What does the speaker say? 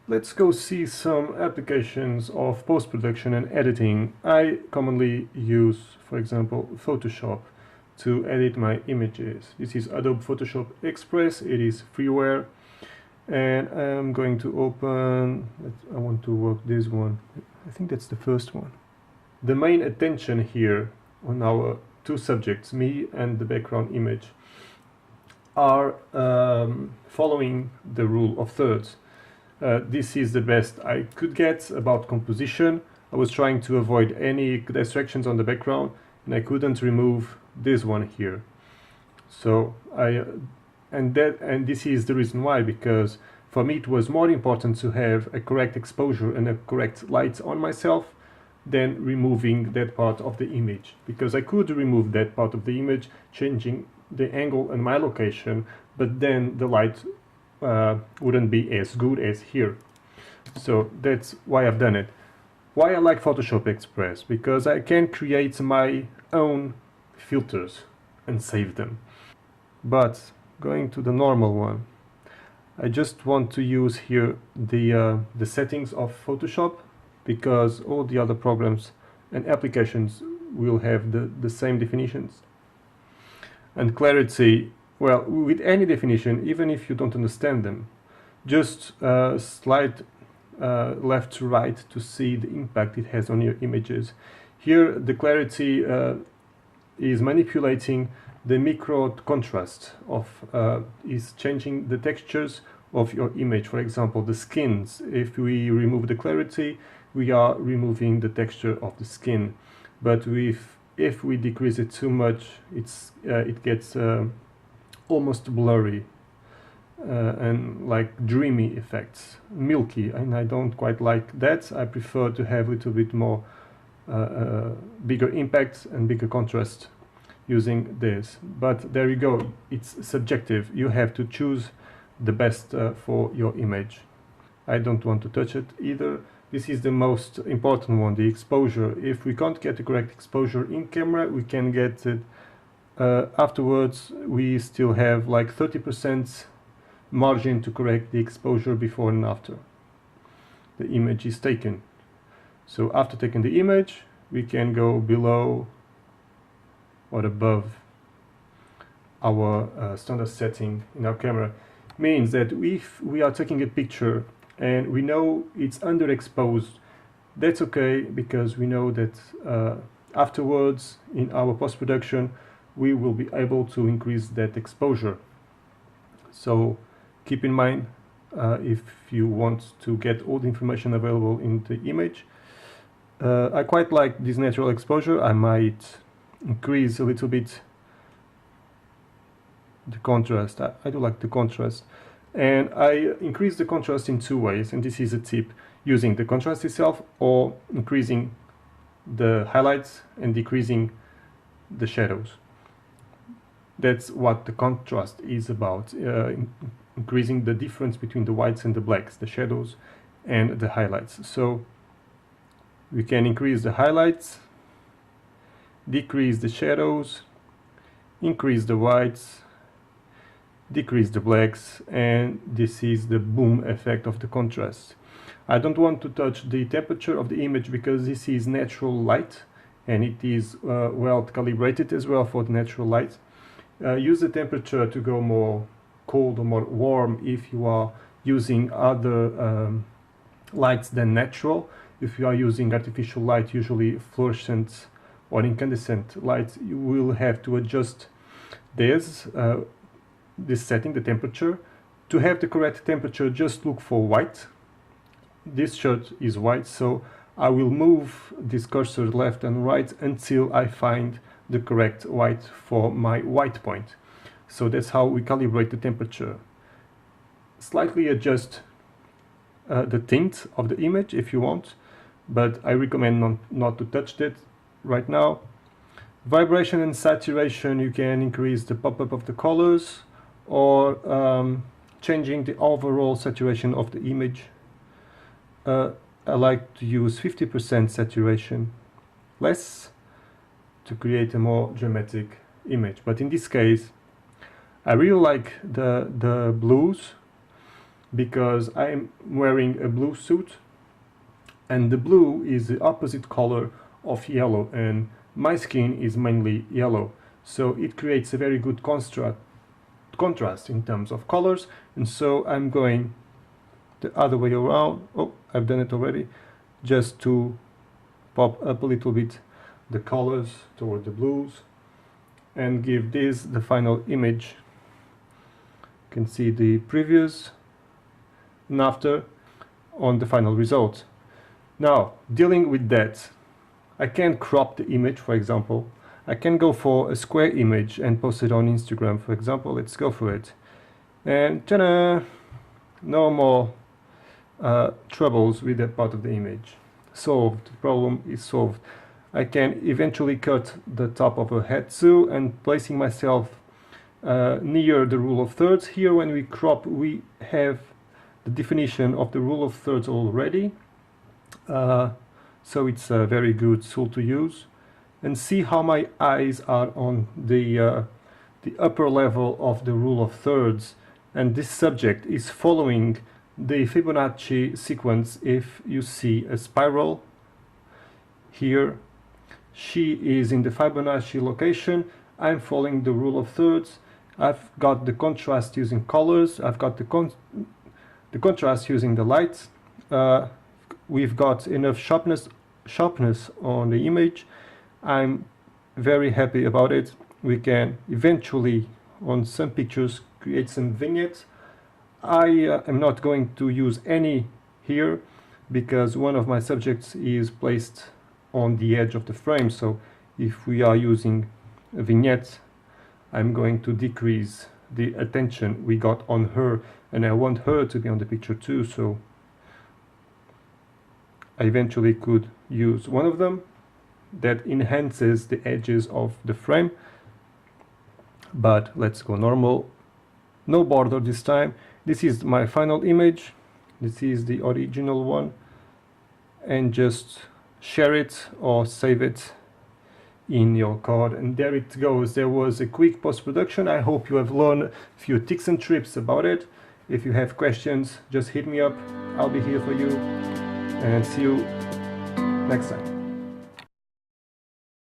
Let's go see some applications of post-production and editing. I commonly use, for example, Photoshop to edit my images. This is Adobe Photoshop Express. It is freeware, and I'm going to open, I want to work this one. I think that's the first one. The main attention here on our two subjects, me and the background image, are following the rule of thirds. This is the best I could get about composition. I was trying to avoid any distractions on the background, and I couldn't remove this one here. So and this is the reason why, because for me it was more important to have a correct exposure and a correct light on myself than removing that part of the image, because I could remove that part of the image, changing the angle and my location, but then the light wouldn't be as good as here. So that's why I've done it. Why I like Photoshop Express? Because I can create my own filters and save them. But going to the normal one, I just want to use here the settings of Photoshop, because all the other programs and applications will have the same definitions. And clarity, well, with any definition, even if you don't understand them, just slide left to right to see the impact it has on your images. Here the clarity is manipulating the micro contrast of is changing the textures of your image. For example, the skins, if we remove the clarity, we are removing the texture of the skin. But if we decrease it too much, it gets almost blurry and like dreamy effects, milky, and I don't quite like that. I prefer to have a little bit more bigger impact and bigger contrast using this. But there you go, it's subjective. You have to choose the best for your image. I don't want to touch it either. This is the most important one, the exposure. If we can't get the correct exposure in camera, we can get it afterwards. We still have like 30% margin to correct the exposure before and after the image is taken. So after taking the image, we can go below or above our standard setting in our camera. Means that if we are taking a picture and we know it's underexposed, that's okay, because we know that afterwards in our post-production we will be able to increase that exposure. So keep in mind, if you want to get all the information available in the image. I quite like this natural exposure. I might increase a little bit the contrast. I do like the contrast, and I increase the contrast in two ways, and this is a tip: using the contrast itself or increasing the highlights and decreasing the shadows. That's what the contrast is about, increasing the difference between the whites and the blacks, the shadows and the highlights. So we can increase the highlights, decrease the shadows, increase the whites, decrease the blacks, and this is the boom effect of the contrast. I don't want to touch the temperature of the image, because this is natural light and it is well calibrated as well for the natural light. Use the temperature to go more cold or more warm if you are using other lights than natural. If you are using artificial light, usually fluorescent or incandescent light, you will have to adjust this setting, the temperature. To have the correct temperature, just look for white. This shirt is white, so I will move this cursor left and right until I find the correct white for my white point. So that's how we calibrate the temperature. Slightly adjust the tint of the image if you want, but I recommend not to touch that right now. Vibration and saturation, you can increase the pop-up of the colors or changing the overall saturation of the image. I like to use 50% saturation, less, to create a more dramatic image. But in this case, I really like the blues, because I'm wearing a blue suit, and the blue is the opposite color of yellow, and my skin is mainly yellow, so it creates a very good contrast in terms of colors. And so I'm going the other way around. Oh, I've done it already, just to pop up a little bit the colors toward the blues and give this the final image. You can see the previous and after on the final result. Now, dealing with that, I can crop the image, for example. I can go for a square image and post it on Instagram, for example. Let's go for it. And ta-da! No more troubles with that part of the image. Solved. The problem is solved. I can eventually cut the top of a head too, and placing myself near the rule of thirds. Here, when we crop, we have the definition of the rule of thirds already. So it's a very good tool to use. And see how my eyes are on the upper level of the rule of thirds, and this subject is following the Fibonacci sequence. If you see a spiral here, she is in the Fibonacci location. I'm following the rule of thirds. I've got the contrast using colors. I've got the contrast using the lights. We've got enough sharpness on the image. I'm very happy about it. We can eventually, on some pictures, create some vignettes. I am not going to use any here because one of my subjects is placed on the edge of the frame. So if we are using a vignette, I'm going to decrease the attention we got on her, and I want her to be on the picture too. So I eventually could use one of them that enhances the edges of the frame. But let's go normal, no border this time. This is my final image. This is the original one, and just share it or save it in your card, and there it goes. There was a quick post-production. I hope you have learned a few tips and tricks about it. If you have questions, just hit me up. I'll be here for you, and see you next time.